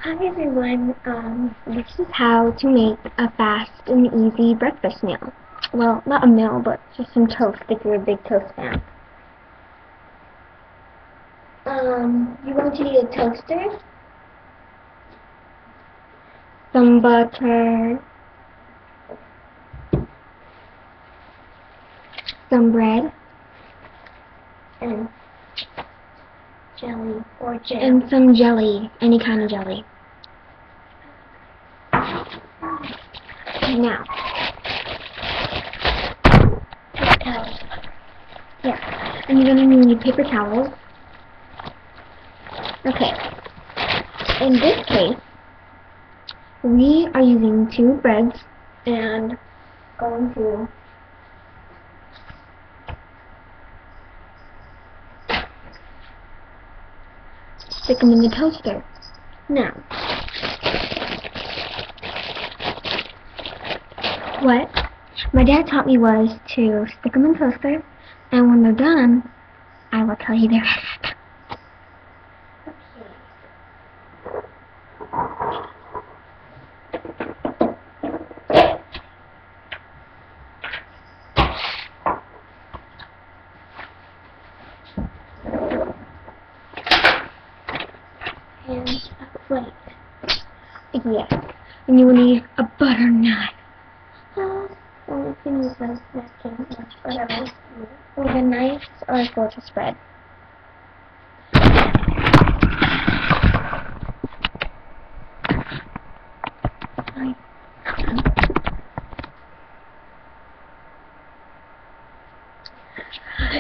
Hi everyone, this is how to make a fast and easy breakfast meal. Well, not a meal, but just some toast if you're a big toast fan. You're going to need a toaster, some butter, some bread, and jelly or jam. And some jelly, any kind of jelly. Now, yeah, and you're going to need paper towels. Okay, in this case, we are using 2 breads and going to stick them in the toaster. Now, what my dad taught me was to stick them in the toaster, and when they're done, I will tell you the rest. And a plate. Yeah. And you will need a butter knife. Or you can use a napkin or whatever. Or the knives are for to spread.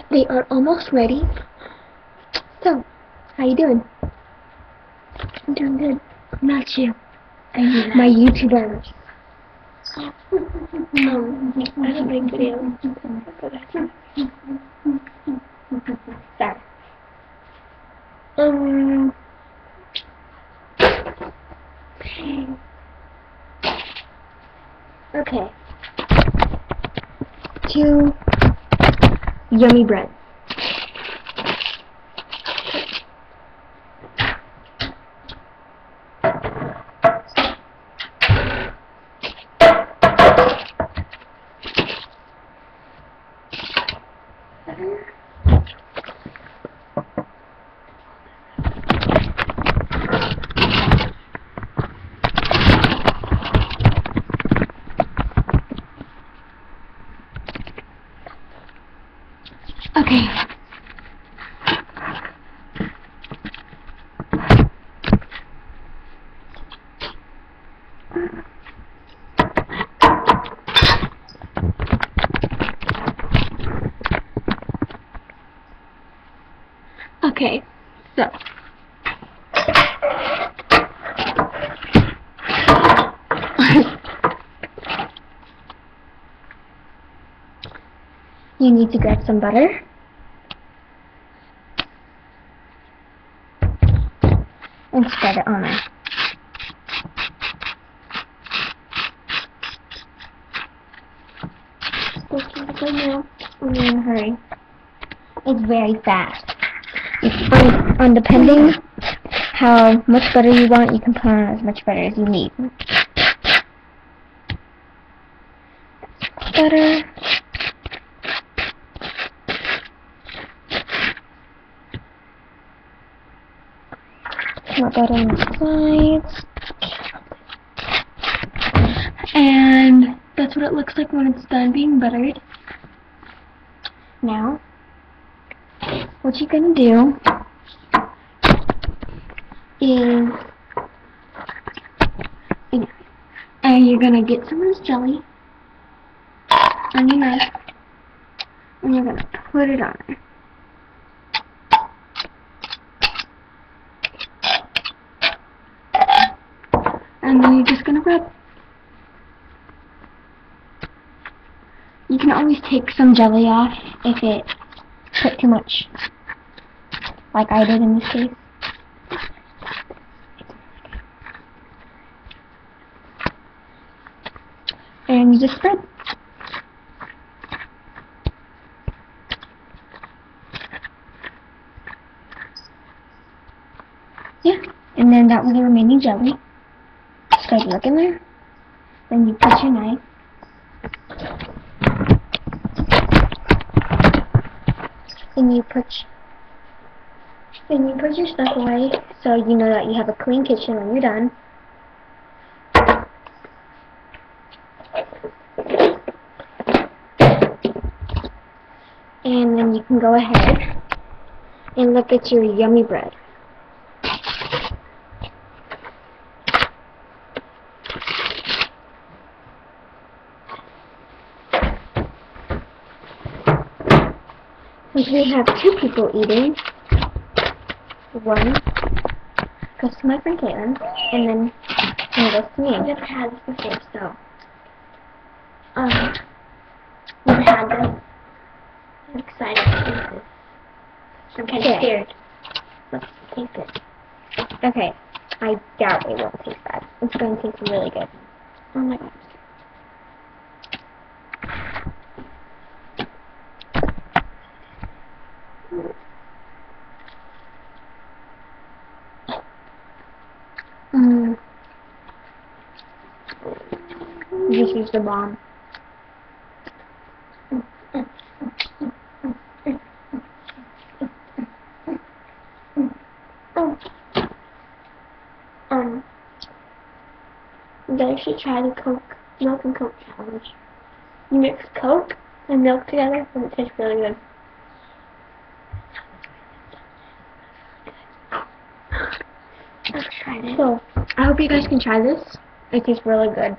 They are almost ready. So, how you doing? I'm doing good. Not you. My YouTubers. I don't make videos. Sorry. Okay. 2 yummy bread. Okay. Okay, so you need to grab some butter and spread it on there. I'm in a hurry. It's very fast. On depending how much butter you want, you can put on as much butter as you need. Butter. More butter on the sides. And that's what it looks like when it's done being buttered. Now, what you're going to do is you're going to get some of this jelly on your knife and you're going to put it on there. And then you're just going to rub. You can always take some jelly off if it put too much, like I did in this case. And you just spread. Yeah, And then that was the remaining jelly. Just like look in there. Then you put your knife. And you put your stuff away so you know that you have a clean kitchen when you're done. And then you can go ahead and look at your yummy bread. Since we have 2 people eating, 1 goes to my friend Caitlin, and then 1 goes to me. I've never had this before, so never had this. I'm excited to taste this. I'm kind of scared. Let's taste it. Okay, I doubt it won't taste bad. It's going to taste really good. Oh my god. This is the bomb. You guys should try the milk and Coke challenge. You mix Coke and milk together and it tastes really good. I've tried it. So, I hope you guys can try this. It tastes really good.